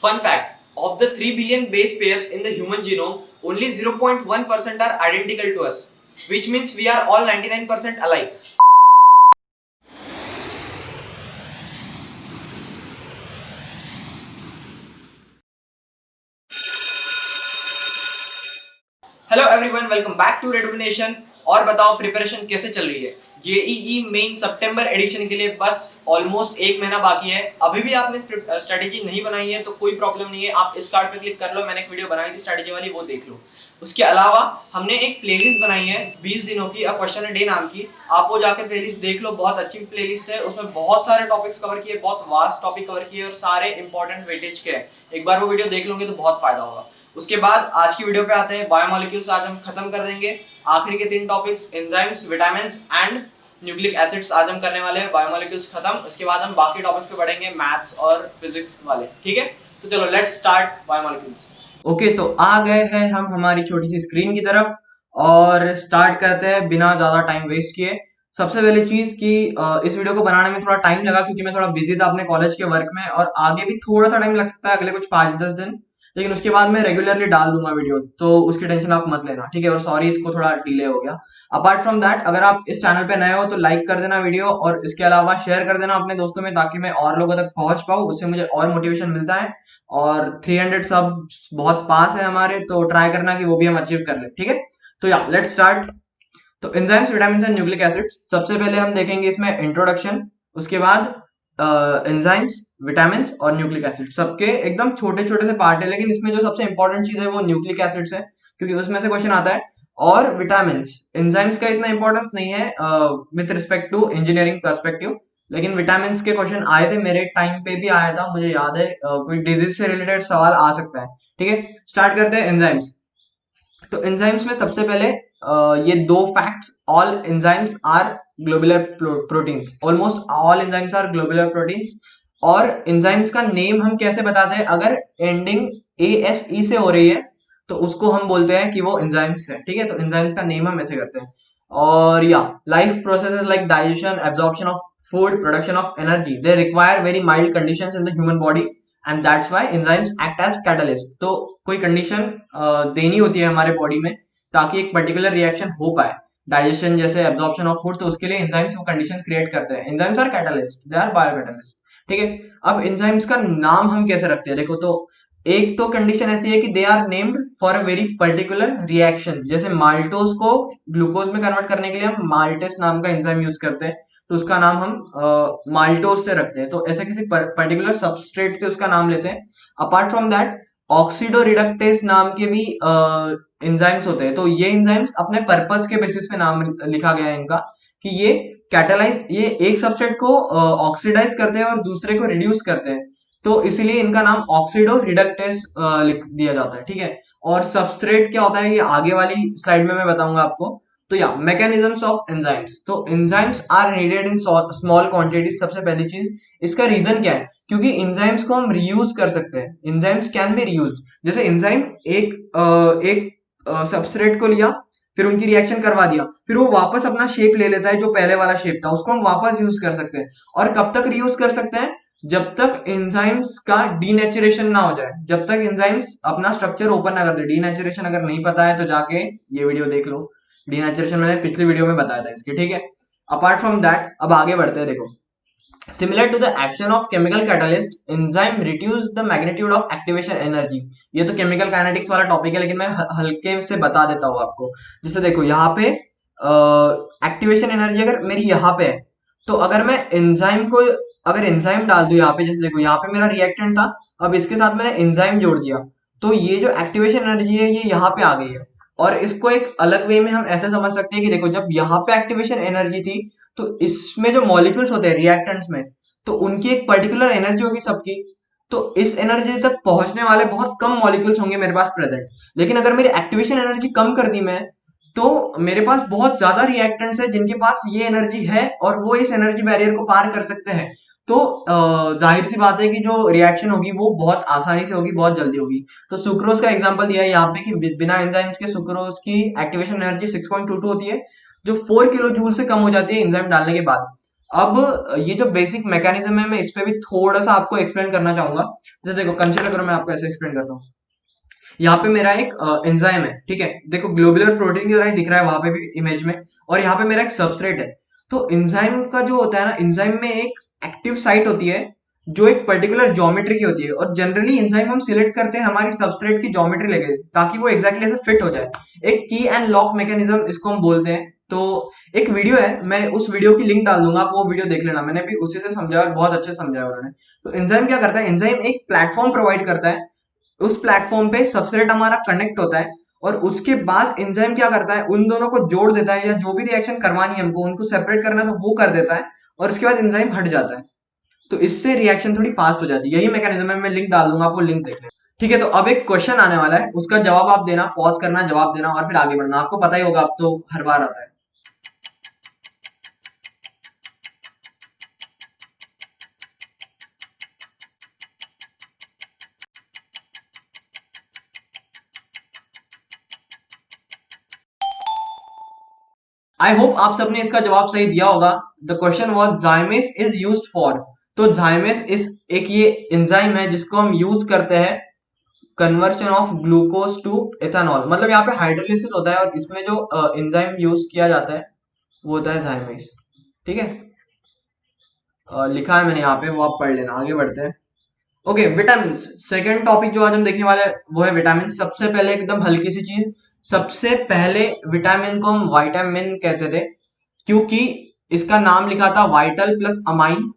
Fun fact, of the 3 billion base pairs in the human genome, only 0.1% are identical to us, which means we are all 99% alike. Hello everyone, welcome back to redomination. और बताओ preparation कैसे चल रही है? JEE main सितंबर addition के लिए बस almost एक महीना बाकी है। अभी भी आपने स्ट्रेटेजी नहीं बनाई है तो कोई प्रॉब्लम नहीं है, आप इस कार्ड पे क्लिक कर लो। मैंने एक वीडियो बनाई थी स्ट्रेटेजी वाली, वो देख लो। उसके अलावा हमने एक प्लेलिस्ट बनाई है 20 दिनों की, अ क्वेश्चन अ डे नाम की। आप वो जाकर प्लेलिस्ट देख लो, बहुत अच्छी प्लेलिस्ट है। उसमें बहुत सारे टॉपिक्स कवर किए, बहुत वास्ट टॉपिक कवर किए और सारे इंपॉर्टेंट वेटेज के हैं। एक बार वो वीडियो देख लोगे तो बहुत फायदा होगा। उसके बाद आज की वीडियो पे आते हैं। बायोमोलिक्यूल्स आज हम खत्म कर देंगे। आखिरी के 3 topics enzymes, vitamins and nucleic acids आज हम करने वाले हैं। बायोमोलिक्यूल्स खत्म, उसके बाद हम बाकी टॉपिक्स पे बढ़ेंगे, मैथ्स और फिजिक्स वाले। ठीक है, तो चलो लेट्स स्टार्ट बायोमोलिक्यूल्स। ओके, तो आ गए हैं हम हमारी छोटी सी स्क्रीन की तरफ और स्टार्ट करते हैं बिना ज्यादा टाइम वेस्ट किए। सबसे पहली चीज कि इस वीडियो को बनाने में थोड़ा टाइम लगा क्योंकि मैं थोड़ा बिजी था अपने कॉलेज के वर्क में, और आगे भी थोड़ा सा टाइम लग सकता है, अगले कुछ 5-10 दिन। लेकिन उसके बाद मैं रेगुलरली डाल दूंगा वीडियो, तो उसकी टेंशन आप मत लेना, ठीक है। और सॉरी इसको थोड़ा डिले हो गया। अपार्ट फ्रॉम दैट, अगर आप इस चैनल पे नए हो तो लाइक कर देना वीडियो, और इसके अलावा शेयर कर देना अपने दोस्तों में, ताकि मैं और लोगों तक पहुंच पाऊँ। उससे मुझे और मोटिवेशन मिलता है। और 300 सब बहुत पास है हमारे, तो ट्राई करना कि वो भी हम अचीव कर ले, ठीक है। तो या लेट्स स्टार्ट। तो enzymes, vitamin and nucleic acids, सबसे पहले हम देखेंगे इसमें इंट्रोडक्शन। उसके बाद एंजाइम्स, विटामिन और न्यूक्लिक एसिड, सबके एकदम छोटे छोटे से पार्ट है, लेकिन इसमें जो सबसे इंपॉर्टेंट चीज है वो न्यूक्लिक एसिड्स है, क्योंकि उसमें से क्वेश्चन आता है। और विटामिन, एंजाइम्स का इतना इंपॉर्टेंस नहीं है with respect to engineering perspective, लेकिन विटामिन के क्वेश्चन आए थे, मेरे टाइम पे भी आया था, मुझे याद है। कोई डिजीज से रिलेटेड सवाल आ सकता है, ठीक है। स्टार्ट करते हैं एंजाइम्स। तो एंजाइम्स में सबसे पहले ये 2 facts, all enzymes are globular proteins, almost all enzymes are globular proteins. और एंजाइम्स का नेम हम कैसे बताते हैं? अगर एंडिंग ASE से हो रही है तो उसको हम बोलते हैं कि वो एंजाइम्स है, ठीक है। तो एंजाइम्स का नेम हम ऐसे करते हैं। और या life processes like digestion, absorption of food, production of energy, they require very mild conditions in the human body, and that's why enzymes act as catalyst. तो कोई कंडीशन देनी होती है हमारे बॉडी में ताकि एक पर्टिकुलर रिएक्शन हो पाए, डाइजेशन जैसे एब्जॉर्प्शन ऑफ फूड, तो उसके लिए एंजाइम्स वो कंडीशंस क्रिएट करते हैं। Enzymes are catalyst, they are biocatalyst, ठीक है। अब एंजाइम्स का नाम हम कैसे रखते हैं? देखो, तो एक तो कंडीशन ऐसी है कि they are named for a very particular reaction. जैसे माल्टोज को ग्लूकोज में कन्वर्ट करने के लिए हम माल्टेस नाम का एंजाइम यूज करते हैं, तो उसका नाम हम माल्टोज से रखते हैं। तो ऐसे किसी पर्टिकुलर सबस्ट्रेट से उसका नाम लेते हैं। Apart from that, oxido reductase नाम के भी एंजाइम्स होते हैं। तो ये एंजाइम्स अपने पर्पस के बेसिस पे नाम लिखा गया है इनका, कि ये कैटालाइज, ये एक सबस्ट्रेट को ऑक्सीडाइज करते हैं और दूसरे को रिड्यूस करते हैं, तो इसीलिए इनका नाम ऑक्सीडो रिडक्टेस लिख दिया जाता है, ठीक है। और सबस्ट्रेट क्या होता है ये आगे वाली स्लाइड में मैं बताऊंगा आपको। तो या मैकेनिज्म्स ऑफ एंजाइम्स, तो enzymes are needed in small quantities, सबसे पहली चीज। इसका रीजन क्या है? क्योंकि एंजाइम्स को हम रीयूज कर सकते हैं, एंजाइम्स कैन बी रीयूज। जैसे एंजाइम एक सबस्ट्रेट को लिया, फिर उनकी रिएक्शन करवा दिया, फिर वो वापस अपना शेप ले लेता है, जो पहले वाला शेप था उसको हम वापस यूज कर सकते हैं। और कब तक रीयूज कर सकते हैं? जब तक एंजाइम्स का डीनेचुरेशन ना हो जाए, जब तक एंजाइम्स अपना स्ट्रक्चर ओपन ना कर दे। डीनेचुरेशन अगर नहीं पता है तो जाके ये वीडियो देख लो, डीनेचुरेशन मैंने पिछली वीडियो में बताया था इसके, ठीक है। अपार्ट फ्रॉम दैट, अब आगे बढ़ते हैं। देखो, similar to the action of chemical catalyst, enzyme reduce the magnitude of activation energy। ये तो केमिकल काइनेटिक्स वाला टॉपिक है, लेकिन मैं हल्के से बता देता हूँ आपको। जैसे देखो, यहाँ पे एक्टिवेशन एनर्जी अगर मेरी यहाँ पे है, तो अगर मैं एंजाइम को, अगर एंजाइम डाल दूं यहाँ पे, जैसे देखो यहाँ पे मेरा रिएक्टेंट था, अब इसके साथ मैंने एंजाइम जोड़ दिया, तो ये जो एक्टिवेशन एनर्जी है ये यहाँ पे आ गई है। और इसको एक अलग वे में हम ऐसे समझ सकते हैं कि देखो, जब यहाँ पे एक्टिवेशन एनर्जी थी, तो इसमें जो मॉलिक्यूल्स होते हैं रिएक्टेंट्स में, तो उनकी एक पर्टिकुलर एनर्जी होगी सबकी। तो इस एनर्जी तक पहुंचने वाले बहुत कम मॉलिक्यूल्स होंगे मेरे पास प्रेजेंट। लेकिन अगर मेरी एक्टिवेशन एनर्जी कम कर दी मैं, तो मेरे पास बहुत ज्यादा रिएक्टेंट्स है जिनके पास ये एनर्जी है, और वो इस एनर्जी बैरियर को पार कर सकते हैं। तो जाहिर सी बात है कि जो रिएक्शन होगी वो बहुत आसानी से होगी, बहुत जल्दी होगी। तो सुक्रोज का एग्जांपल दिया है यहाँ पे कि बिना एंजाइम्स के सुक्रोज की एक्टिवेशन एनर्जी 6.22 होती है, जो 4 किलो जूल से कम हो जाती है एंजाइम डालने के बाद। अब ये जो बेसिक मैकेनिज्म है मैं इस पे भी थोड़ा सा आपको एक्सप्लेन करना चाहूंगा। जैसे देखो कंसिडर करो, मैं आपको ऐसे एक्सप्लेन करता हूँ। यहाँ पे मेरा एक एंजाइम है, ठीक है, देखो ग्लोबुलर प्रोटीन की तरह ही दिख रहा है वहां पे भी इमेज में, और यहाँ पे मेरा एक सबस्ट्रेट है। तो एंजाइम का जो होता है ना, एंजाइम में एक एक्टिव साइट होती है जो एक पर्टिकुलर ज्योमेट्री की होती है, और जनरली एंजाइम हम सिलेक्ट करते हैं हमारी सबस्ट्रेट की ज्योमेट्री लेके, ताकि वो एग्जैक्टली ऐसे फिट हो जाए। एक की एंड लॉक मैकेनिज्म इसको हम बोलते हैं। तो एक वीडियो है, मैं उस वीडियो की लिंक डाल दूंगा, आप वो वीडियो देख लेना, मैंने भी उसी से समझाया और बहुत अच्छे से समझाया उन्होंने। तो एंजाइम क्या करता है, एंजाइम एक प्लेटफॉर्म प्रोवाइड करता है, उस प्लेटफॉर्म पे सबस्ट्रेट हमारा कनेक्ट होता है, और उसके बाद एंजाइम क्या करता है, उन दोनों को जोड़ देता है, या जो भी रिएक्शन करवानी है हमको उनको सेपरेट करना है तो वो कर देता है, और उसके बाद एंजाइम हट जाता है। तो इससे रिएक्शन थोड़ी फास्ट हो जाती है, यही मैकेनिज्म है, मैं लिंक डाल दूंगा, आप वो लिंक देख लें। ठीक है, तो अब एक क्वेश्चन आने वाला है, उसका जवाब आप देना, पॉज करना, जवाब देना और फिर आगे बढ़ना। आपको पता ही होगा, अब तो हर बार आता है। आई होप आप सबने इसका जवाब सही दिया होगा। The question was zymase is used for. तो जाइमेस इस एक ये एंजाइम है जिसको हम यूज करते हैं conversion of glucose to ethanol, मतलब यहाँ पे हाइड्रोलिसिस होता है, और इसमें जो एंजाइम यूज किया जाता है वो होता है जाइमेस। ठीक है, लिखा है मैंने यहाँ पे, वो आप पढ़ लेना। आगे बढ़ते हैं। Okay, vitamin. सेकेंड टॉपिक जो आज हम देखने वाले हैं वो है विटामिन। सबसे पहले एकदम हल्की सी चीज, सबसे पहले विटामिन को हम विटामिन कहते थे, क्योंकि इसका नाम लिखा था वाइटल प्लस अमाइन।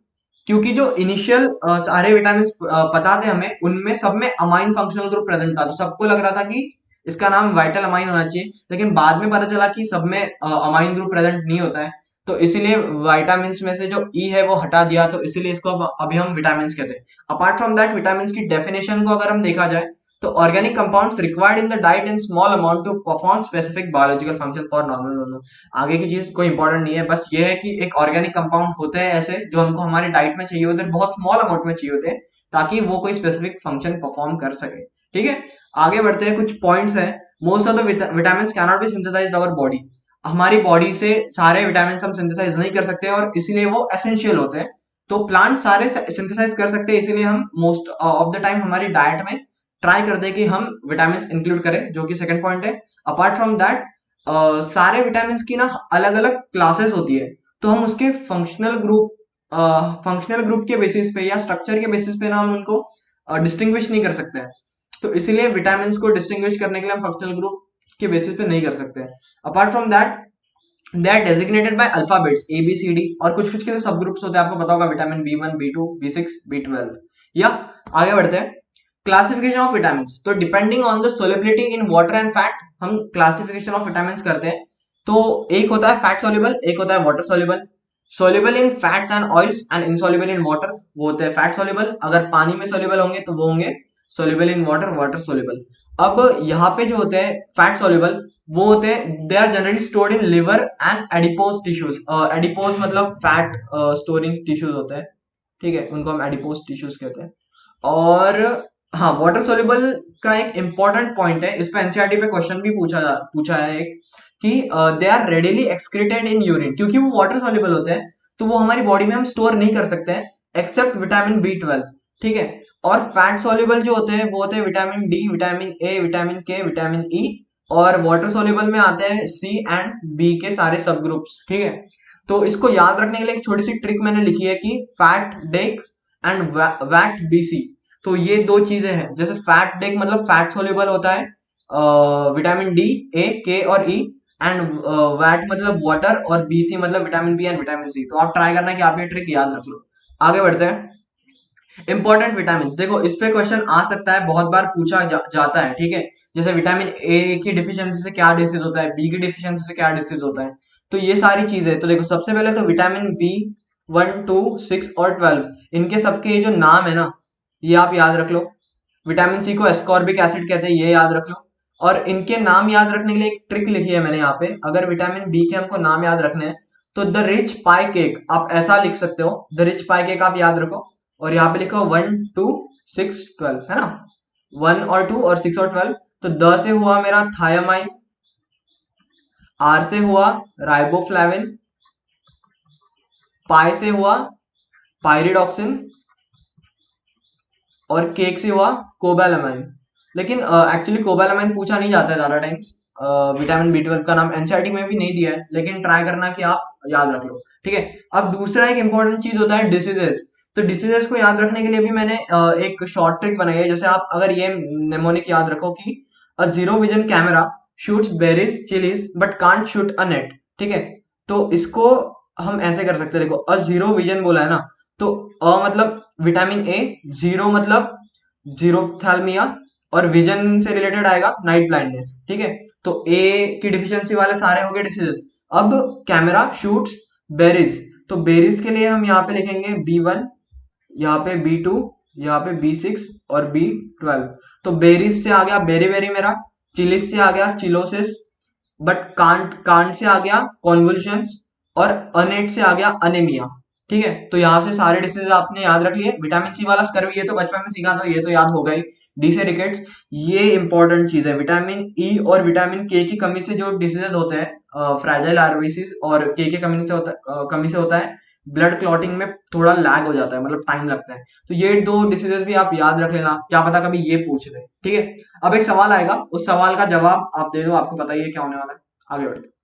क्योंकि जो इनिशियल सारे विटामिन पता थे हमें, उनमें सब में अमाइन फंक्शनल ग्रुप प्रेजेंट था, तो सबको लग रहा था कि इसका नाम वाइटल अमाइन होना चाहिए, लेकिन बाद में पता चला कि सब में अमाइन ग्रुप प्रेजेंट नहीं होता है, तो इसीलिए विटामिन में से जो ई है वो हटा दिया, तो इसीलिए इसको अभी हम विटामिन कहते हैं। अपार्ट फ्रॉम दैट, विटामिन की डेफिनेशन को अगर हम देखा जाए तो organic compounds required in the diet in small amount to perform specific biological function for normal. आगे की चीज कोई इंपॉर्टेंट नहीं है, बस ये है कि एक ऑर्गेनिक कंपाउंड होते हैं ऐसे जो हमको हमारी डाइट में चाहिए होते हैं, बहुत स्मॉल अमाउंट में चाहिए होते हैं, ताकि वो कोई स्पेसिफिक फंक्शन परफॉर्म कर सके। ठीक है, आगे बढ़ते हैं। कुछ पॉइंट्स हैं। Most of the vitamin can not be synthesised our body. हमारी बॉडी से सारे विटामिन हम सिंथेसाइज नहीं कर सकते, और इसीलिए वो एसेंशियल होते हैं। तो प्लांट सारे सिंथेसाइज कर सकते हैं, इसीलिए हम मोस्ट ऑफ द टाइम हमारी डाइट में ट्राई करते हैं कि हम विटामिन इंक्लूड करें, जो कि सेकंड पॉइंट है। अपार्ट फ्रॉम दैट, सारे विटामिन की ना अलग अलग क्लासेस होती है, तो हम उसके फंक्शनल ग्रुप के बेसिस पे या स्ट्रक्चर के बेसिस पे ना हम उनको डिस्टिंग्विश नहीं कर सकते हैं। तो इसीलिए विटामिन को डिस्टिंग्विश करने के लिए हम फंक्शनल ग्रुप के बेसिस पे नहीं कर सकते हैं। Apart from that, they are designated by alphabets A B C D, और कुछ कुछ के सब ग्रुप्स होते हैं, आपको पता होगा, vitamin B1 B2 B6 B12। या आगे बढ़ते हैं। Classification of vitamin. तो depending on the solubility in water and fat हम क्लासिफिकेशन ऑफ विटामिन करते हैं। तो एक होता है फैट सोल्यूबल, एक होता है water soluble. Soluble in fats and oils and insoluble in water, वो होते हैं फैट सोल्यूबल। अगर पानी में सोल्यूबल होंगे तो वो होंगे soluble in water, water soluble. अब यहाँ पे जो होते हैं फैट सोल्यूबल, वो होते हैं, they are generally stored in liver and adipose tissues. Adipose मतलब फैट स्टोरिंग टिश्यूज होते हैं, ठीक है, उनको हम एडिपोज टिश्यूज कहते हैं। और हाँ, वाटर सोल्यूबल का एक इंपॉर्टेंट पॉइंट है, इस पे एनसीईआरटी पे क्वेश्चन भी पूछा है एक, कि they are readily excreted in urine. क्योंकि वो वाटर सोल्यूबल होते हैं, तो वो हमारी बॉडी में हम स्टोर नहीं कर सकते हैं, एक्सेप्ट विटामिन B12। ठीक है, और फैट सोल्यूबल जो होते हैं वो होते हैं vitamin D, vitamin A, vitamin के, विटामिन ई, और वाटर सोल्यूबल में आते हैं सी एंड बी के सारे सब ग्रुप्स। ठीक है, तो इसको याद रखने के लिए एक छोटी सी ट्रिक मैंने लिखी है कि fat deck and vat BC। तो ये दो चीजें हैं, जैसे फैट डेक मतलब फैट सोल्यूबल होता है विटामिन डी, ए, के और ई, एंड वैट मतलब वाटर, और BC मतलब vitamin B and vitamin C. तो आप ट्राई करना कि आप ये ट्रिक याद रख लो। आगे बढ़ते हैं। इंपॉर्टेंट विटामिन, देखो इस पे क्वेश्चन आ सकता है, बहुत बार पूछा जाता है। ठीक है, जैसे विटामिन ए की डिफिशियंसी से क्या डिसीज होता है, बी की डिफिशियंसी से क्या डिसीज होता है, तो ये सारी चीजें। तो देखो सबसे पहले तो विटामिन B1 2 6 और 12, इनके सबके ये जो नाम है ना, ये आप याद रख लो। विटामिन सी को एस्कॉर्बिक एसिड कहते हैं, ये याद रख लो। और इनके नाम याद रखने के लिए एक ट्रिक लिखी है मैंने यहाँ पे, अगर विटामिन बी के हमको नाम याद रखने हैं तो द रिच पाई केक आप ऐसा लिख सकते हो, द रिच पाई केक आप याद रखो, और यहाँ पे लिखो 1 2 6 12, है ना, 1 और 2 और 6 और 12। तो द से हुआ मेरा थायामाइन, आर से हुआ राइबोफ्लाविन, पाई से हुआ पायरिडॉक्सिन, और केक से हुआ कोबालामाइन। लेकिन एक्चुअली कोबालामाइन पूछा नहीं जाता है ज्यादा टाइम्स। विटामिन बी 12 का नाम एनसीईआरटी में भी नहीं दिया है, लेकिन ट्राई करना कि आप याद रख लो, ठीक है। अब दूसरा एक इंपॉर्टेंट चीज होता है डिसीजेस। तो डिसीजेस को याद रखने के लिए भी मैंने एक शॉर्ट ट्रिक बनाई है। जैसे आप अगर ये नेमोनिक याद रखो कि a zero vision camera shoots berries chillies but can't shoot a net, ठीक है। तो इसको हम ऐसे कर सकते हैं, देखो अ जीरो विजन बोला है ना, तो अ मतलब विटामिन ए, जीरो मतलब जीरोथैल्मिया, और विजन से रिलेटेड आएगा नाइट ब्लाइंडनेस, ठीक है। तो ए की डिफिशियंसी वाले सारे हो गए डिसीजेस। अब कैमरा शूट्स बेरीज, तो बेरीज के लिए हम यहाँ पे लिखेंगे B1, यहाँ पे B2, यहाँ पे B6 और B12। तो बेरीज से आ गया बेरी बेरी मेरा, चिलिस से आ गया cheilosis, but can't can't say आ गया कॉन्वुल्शंस, और अनेट से आ गया अनेमिया, ठीक है। तो यहाँ से सारे डिसीज आपने याद रख लिए। विटामिन सी वाला स्कर्वी ये तो बचपन में सीखा था, ये तो याद होगा ही। डी से रिकेट्स, ये इंपॉर्टेंट चीज है। विटामिन ई और विटामिन के की कमी से जो डिसीजेज होते हैं, फ्रैजाइल आरबीसीज, और के कमी से होता है ब्लड क्लॉटिंग में थोड़ा लैग हो जाता है, मतलब टाइम लगता है। तो ये दो डिसीजेस भी आप याद रख लेना, क्या पता कभी ये पूछ ले, ठीक है। अब एक सवाल आएगा, उस सवाल का जवाब आप दे दो, आपको पता ही है क्या होने वाला है। आगे बढ़ते।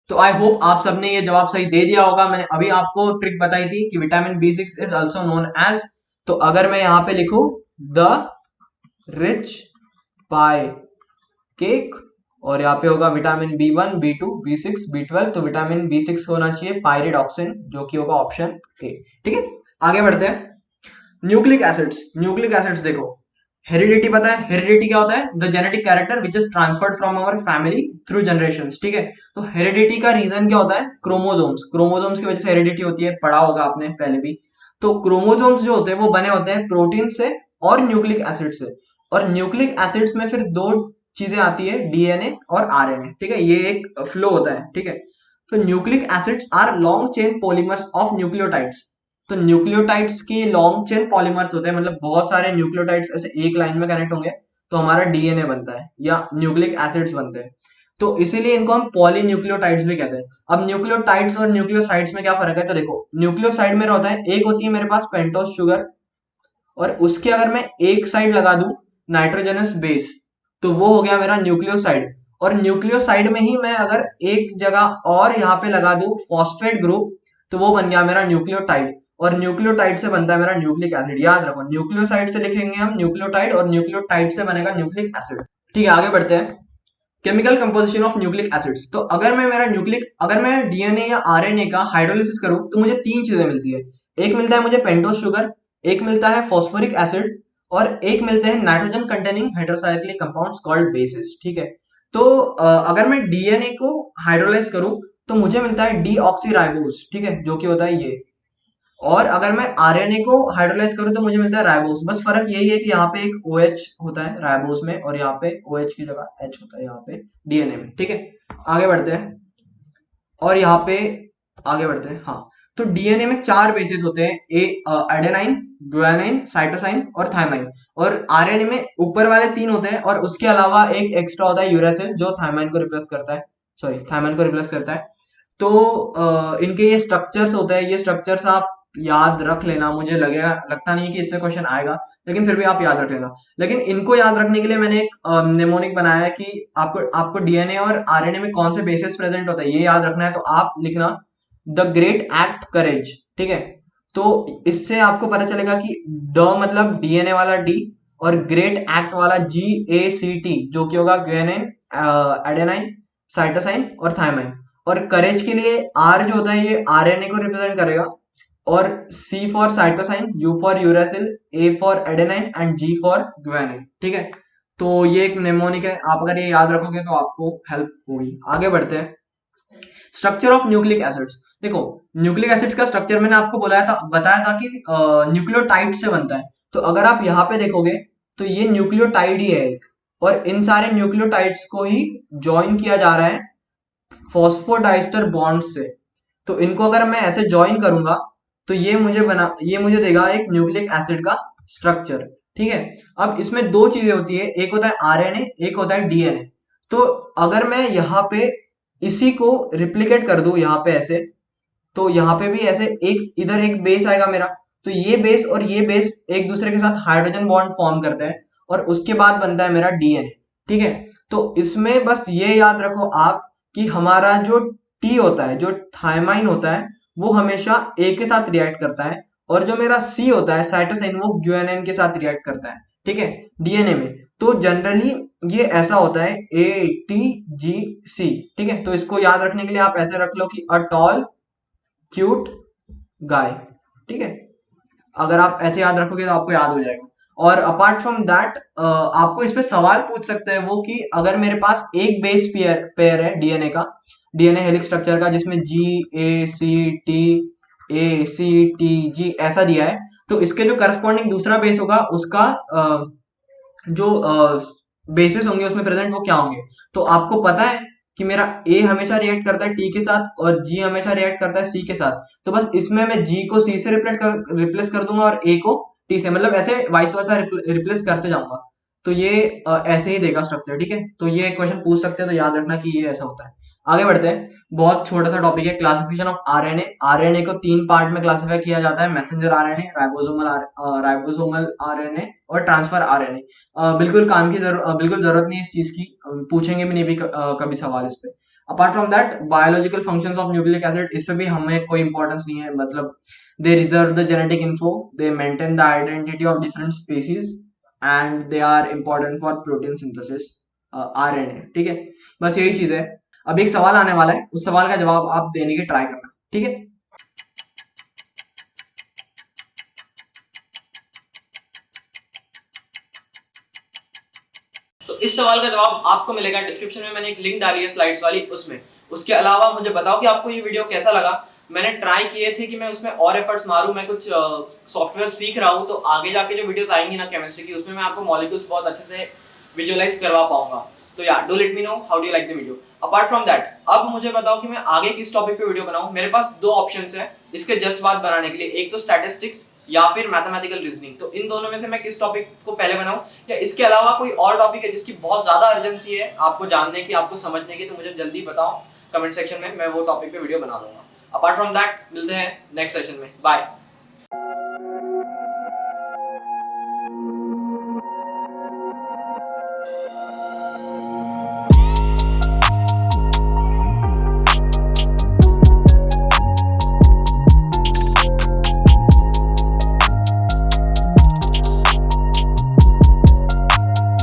तो आई होप आप सबने ये जवाब सही दे दिया होगा। मैंने अभी आपको ट्रिक बताई थी कि vitamin B6 is also known as, तो अगर मैं यहां पे लिखूं द रिच पाई केक, और यहाँ पे होगा vitamin B1, B2, B6, B12, तो विटामिन B6 होना चाहिए पायरिडॉक्सिन, जो कि होगा ऑप्शन ए, ठीक है। आगे बढ़ते हैं। न्यूक्लिक एसिड्स, न्यूक्लिक एसिड्स देखो, हेरिडिटी पता है, हेरिडिटी क्या होता है, the genetic character which is transferred from our family through generations, ठीक है। तो हेरिडिटी का रीजन क्या होता है, क्रोमोसोम्स, क्रोमोसोम्स की वजह से हेरिडिटी होती है, पढ़ा होगा आपने पहले भी। तो क्रोमोसोम्स जो होते हैं वो बने होते हैं प्रोटीन से और न्यूक्लिक एसिड से, और न्यूक्लिक एसिड्स में फिर दो चीजें आती है, डीएनए और आरएनए, ठीक है। ये एक फ्लो होता है, ठीक है। तो nucleic acids are long chain polymers of nucleotides. तो न्यूक्लियोटाइड्स के लॉन्ग चेन पॉलीमर्स होते हैं, मतलब बहुत सारे न्यूक्लियोटाइड्स ऐसे एक लाइन में कनेक्ट होंगे तो हमारा डीएनए बनता है या न्यूक्लिक एसिड्स बनते हैं। तो इसीलिए इनको हम पॉलीन्यूक्लियोटाइड्स भी कहते हैं। अब न्यूक्लियोटाइड्स और न्यूक्लियोसाइड्स में क्या फर्क है, तो देखो न्यूक्लियोसाइड में होता है, एक होती है मेरे पास पेंटोस शुगर, और उसके अगर मैं एक साइड लगा दूं नाइट्रोजनस बेस, तो वो हो गया मेरा न्यूक्लियोसाइड। और न्यूक्लियोसाइड में ही मैं अगर एक जगह और यहाँ पे लगा दूं फॉस्फेट ग्रुप, तो वो बन गया मेरा न्यूक्लियोटाइड, और न्यूक्लियोटाइड से बनता है मेरा न्यूक्लिक एसिड। याद रखो, न्यूक्लियोसाइड से लिखेंगे हम न्यूक्लियोटाइड, और न्यूक्लियोटाइड से बनेगा न्यूक्लिक एसिड, ठीक है। आगे बढ़ते हैं। Chemical composition of nucleic acids, तो अगर मैं डीएनए या आरएनए का हाइड्रोलिसिस करूं तो मुझे तीन चीजें मिलती है। एक मिलता है मुझे पेंटोस शुगर, एक मिलता है फॉस्फोरिक एसिड, और एक मिलते हैं nitrogen containing hydrocyclic compounds called basis, ठीक है। तो अगर मैं डीएनए को हाइड्रोलाइज करूं तो मुझे मिलता है डीऑक्सीराइबोस, ठीक है, जो कि होता है ये। और अगर मैं आरएनए को हाइड्रोलाइज करूं तो मुझे मिलता है राइबोस। बस फर्क यही है कि यहाँ पे एक OH होता है राइबोस में, और यहाँ पे OH की जगह H होता है यहाँ पे डीएनए में, ठीक है। आगे बढ़ते हैं। और यहाँ पे आगे बढ़ते हैं, हाँ। तो डीएनए में चार बेसिस होते हैं, एडेनाइन, गुआनाइन, साइटोसाइन और थाइमाइन। और आरएनए में ऊपर वाले तीन होते हैं, और उसके अलावा एक एक्स्ट्रा होता है यूरासिल, जो थाइमाइन को रिप्लेस करता है, सॉरी थाइमाइन को रिप्लेस करता है। तो इनके ये स्ट्रक्चर्स होते हैं, ये स्ट्रक्चर्स आप याद रख लेना। मुझे लगता नहीं कि इससे क्वेश्चन आएगा, लेकिन फिर भी आप याद रख लेना। लेकिन इनको याद रखने के लिए मैंने एक नेमोनिक बनाया है कि आपको डीएनए और आरएनए में कौन से बेसिस प्रेजेंट होता है ये याद रखना है। तो आप लिखना द ग्रेट एक्ट करेज, ठीक है। तो इससे आपको पता चलेगा कि ड मतलब डीएनए वाला डी, और ग्रेट एक्ट वाला GACT, जो कि होगा ग्वानिन, एडेनाइन, साइटोसाइन और थाइमाइन। और करेज के लिए आर जो होता है ये आरएनए को रिप्रेजेंट करेगा, और C for cytosine, U for uracil, A for adenine and G for guanine, ठीक है। तो ये एक नेमोनिक है, आप अगर ये याद रखोगे तो आपको हेल्प होगी। आगे बढ़ते हैं। स्ट्रक्चर ऑफ न्यूक्लिक एसिड्स, देखो न्यूक्लिक एसिड्स का स्ट्रक्चर मैंने आपको बताया था कि न्यूक्लियोटाइड से बनता है। तो अगर आप यहाँ पे देखोगे तो ये न्यूक्लियोटाइड ही है एक, और इन सारे न्यूक्लियोटाइड्स को ही ज्वाइन किया जा रहा है फॉस्फोडाइस्टर बॉन्ड से। तो इनको अगर मैं ऐसे ज्वाइन करूंगा तो ये मुझे देगा एक न्यूक्लिक एसिड का स्ट्रक्चर। ठीक है, अब इसमें दो चीजें होती है, एक होता है आरएनए, एक होता है डीएनए। तो अगर मैं यहाँ पे इसी को रिप्लिकेट कर दूं यहाँ पे ऐसे, तो यहाँ पे भी ऐसे एक इधर एक बेस आएगा मेरा, तो ये बेस और ये बेस एक दूसरे के साथ हाइड्रोजन बॉन्ड फॉर्म करते हैं और उसके बाद बनता है मेरा डीएनए। ठीक है, तो इसमें बस ये याद रखो आप कि हमारा जो टी होता है, जो थायमाइन होता है, वो हमेशा ए के साथ रिएक्ट करता है, और जो मेरा सी होता है साइटोसिन, वो गुआनिन के साथ रिएक्ट करता है। ठीक है, डीएनए में तो जनरली ये ऐसा होता है ATGC। ठीक है, तो इसको याद रखने के लिए आप ऐसे रख लो कि अ टॉल क्यूट गाय। ठीक है, अगर आप ऐसे याद रखोगे तो आपको याद हो जाएगा। और अपार्ट फ्रॉम दैट आपको इस पे सवाल पूछ सकते हैं वो कि अगर मेरे पास एक बेस पेयर है डीएनए का, डीएनए हेलिक्स स्ट्रक्चर का, जिसमें GACT ऐसा दिया है, तो इसके जो करस्पॉन्डिंग दूसरा बेस होगा उसका जो बेसिस होंगे उसमें प्रेजेंट वो क्या होंगे। तो आपको पता है कि मेरा ए हमेशा रिएक्ट करता है टी के साथ और जी हमेशा रिएक्ट करता है सी के साथ, तो बस इसमें मैं जी को सी से रिप्लेस कर दूंगा और ए को टी से, मतलब ऐसे वाइस वर्सा रिप्लेस करते जाऊंगा। तो ये ऐसे ही देगा स्ट्रक्चर। ठीक है, तो ये क्वेश्चन पूछ सकते हैं, तो याद रखना कि ये ऐसा होता है। आगे बढ़ते हैं, बहुत छोटा सा टॉपिक है, क्लासिफिकेशन ऑफ आरएनए। आरएनए को तीन पार्ट में क्लासिफाई किया जाता है, मैसेंजर आरएनए, राइबोसोमल आरएनए और ट्रांसफर आरएनए। बिल्कुल जरूरत नहीं इस चीज की, पूछेंगे भी नहीं भी कभी सवाल इस पे। Apart from that biological functions of nucleic acid, इस पे भी हमें कोई इंपॉर्टेंस नहीं है, मतलब they reserve the genetic info, they maintain the identity of different species and they are important for protein synthesis, RNA. ठीक है, बस यही चीज है। अब एक सवाल आने वाला है, उस सवाल का जवाब आप देने की ट्राई करना। ठीक है, तो इस सवाल का जवाब आपको मिलेगा डिस्क्रिप्शन में, मैंने एक लिंक डाली है स्लाइड्स वाली, उसमें। उसके अलावा मुझे बताओ कि आपको ये वीडियो कैसा लगा। मैंने ट्राई किए थे कि मैं उसमें और एफर्ट्स मारूं, मैं कुछ सॉफ्टवेयर सीख रहा हूं, तो आगे जाके जो वीडियोस आएंगी ना केमिस्ट्री की, उसमें मैं आपको मॉलिक्यूल्स बहुत अच्छे से विजुअलाइज करवा पाऊंगा। तो या do let me know how do like the video. Apart from that अब मुझे बताओ कि मैं आगे किस टॉपिक पे वीडियो बनाऊं। मेरे पास दो ऑप्शंस हैं इसके जस्ट बाद बनाने के लिए, एक तो स्टैटिस्टिक्स या फिर मैथमेटिकल रीजनिंग। तो इन दोनों में से मैं किस टॉपिक को पहले बनाऊं, या इसके अलावा कोई और टॉपिक है जिसकी बहुत ज्यादा अर्जेंसी है आपको जानने की, आपको समझने की, तो मुझे जल्दी बताओ कमेंट सेक्शन में, मैं वो टॉपिक पे वीडियो बना दूंगा। अपार्ट फ्रॉम दैट मिलते हैं नेक्स्ट सेशन में, बाय।